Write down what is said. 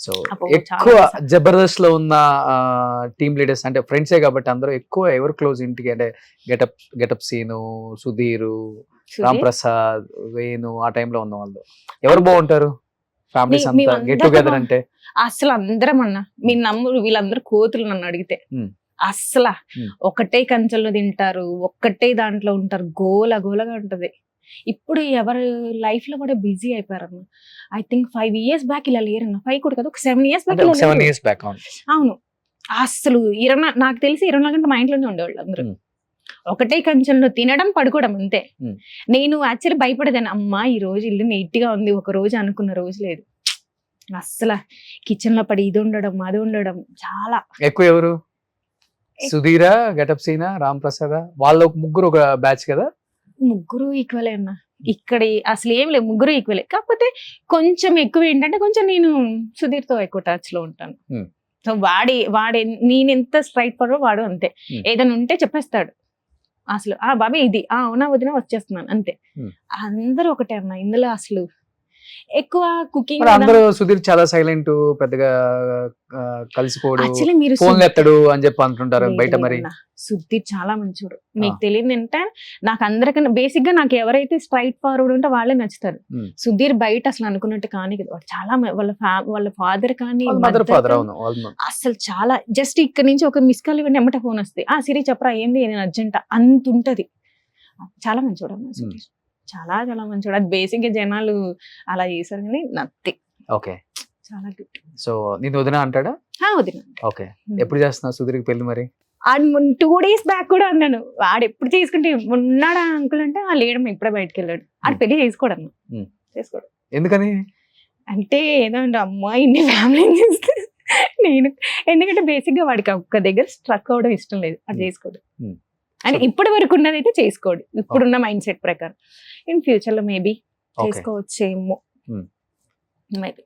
So అబ్బో, ఎక్కువ చాలా చేశా. జబర్దస్త్ లో ఉన్న టీమ్ లీడర్స్ అంటే ఫ్రెండ్సే కాబట్టి అందరూ ఎక్కువ ఎవరు క్లోజ్ ఇంటికి అంటే గెటప్ సీను, సుధీరు, రామ్ సుధీర్, ప్రసాద్, వేణు ఆ టైంలో ఉన్న వాళ్ళు ఎవరు అంతే. బాగుంటారు ఫ్యామిలీస్ అంతా మేమందరం గెట్ టుగెదర్ అంటే? అసలు అందరం అన్న, మీ నమ్ముడు వీళ్ళందరూ కోతులు నన్ను అడిగితే. Hmm. అసలు Hmm. ఒకటే కంచెల్లో తింటారు, ఒక్కటే దాంట్లో ఉంటారు, గోల గోలగా ఉంటది. ఇప్పుడు ఎవరు లైఫ్ లో కూడా బిజీ అయిపోయారన్న. ఐ థింక్ 5 years బ్యాక్ ఇలా లేరన్న. 5 కూడా కదా, ఒక 7 years బ్యాక్ అంటే ఇలా 7 లేరు. years బ్యాక్ అవును. అసలు నాకు తెలిసి 24 గంటలు మా ఇంట్లోనే ఉండేవాళ్ళు అందరూ. Hmm. ఒకటే కంచెంలో తినడం పడుకోవడం అంతే. Hmm. నేను యాక్చువల్లీ భయపడేదాన్ని, అమ్మా ఈ రోజు ఇల్లు నీట్ గా ఉంది, ఒక రోజు అనుకున్న రోజు లేదు. అస్సలు కిచెన్ లో పడి ఇది ఉండడం అది ఉండడం చాలా. ఎక్కువ ఎవరు? సుధీరా, గెటప్ సీనా, రామ్ ప్రసాద్ వాళ్ళు ముగ్గురు ఒక బ్యాచ్ కదా? ముగ్గురు ఈక్వలే అన్న. ఇక్కడ అసలు ఏం లేదు, ముగ్గురు ఈక్వలే. కాకపోతే కొంచెం ఎక్కువ ఏంటంటే కొంచెం నేను సుధీర్ తో ఎక్కువ టచ్ లో ఉంటాను. Hmm. సో వాడే నేను ఎంత స్ట్రైట్ ఫార్వర్డ్ వాడు అంతే. Hmm. ఏదైనా ఉంటే చెప్పేస్తాడు. అసలు బాబీ ఇది అవునా వదిన వచ్చేస్తున్నాను అంతే. Hmm. అందరూ ఒకటే అన్న ఇందులో. అసలు ఎక్కువ కుకింగ్ అందరూ సుధీర్ చాలా సైలెంట్, పెద్దగా కలిసిపోడు, యాక్చువల్లీ మీరు ఫోన్లు ఎత్తడు అని చెప్పి అంటుంటారు బయట. మరి సుధీర్ చాలా మంచోడు. మీకు తెలియదు అంటే నాకు అందరికన్నా బేసిక్ గా నాకు ఎవరైతే స్ట్రైట్ ఫార్వర్డ్ ఉంటే వాళ్ళే నచ్చుతారు. సుధీర్ బయట అసలు అనుకున్నట్టు కానీ వాడు చాలా వాళ్ళ ఫాదర్ కానీ మదర్ ఫాదర్ అసలు చాలా జస్ట్ ఇక్కడ నుంచి ఒక మిస్ కాల్ ఇవ్వండి ఎమ్మట ఫోన్ వస్తాయి. సిరి చెప్పరా ఏంది నేను అర్జెంట్ అంత ఉంటది. చాలా మంచోడు అన్న సుధీర్, చాలా చాలా మంచోడు. అది బేసిక్ గా జనాలు అలా చేశారు కానీ నథింగ్. ఓకే, చాలా గుడ్. సో నేను వదిన అంటాడా? వదిన. ఓకే, ఎప్పుడు చేస్తున్నా సుధీర్కి పెళ్లి మరి? 2 days బ్యాక్ కూడా అన్నాను, వాడు ఎప్పుడు చేసుకుంటే ఉన్నాడా అంకుల్ అంటే లేడమ్మ ఇప్పుడే బయటకు వెళ్ళాడు. ఆడు పెళ్లి చేసుకోడు అన్న. చేసుకోడు. ఎందుకని? అంటే ఏదో అంటే అమ్మాయి ఇన్ని ఫ్యామిలీ చేస్తే నేను, ఎందుకంటే బేసిక్ గా వాడికి ఒక్క దగ్గర స్ట్రక్ అవడం ఇష్టం లేదు, అది చేసుకోడు. అంటే ఇప్పటి వరకు ఉన్నది అయితే చేసుకోడు, ఇప్పుడున్న మైండ్ సెట్ ప్రకారం. ఇన్ ఫ్యూచర్ లో మేబీ చేసుకోవచ్చేమో, మేబీ.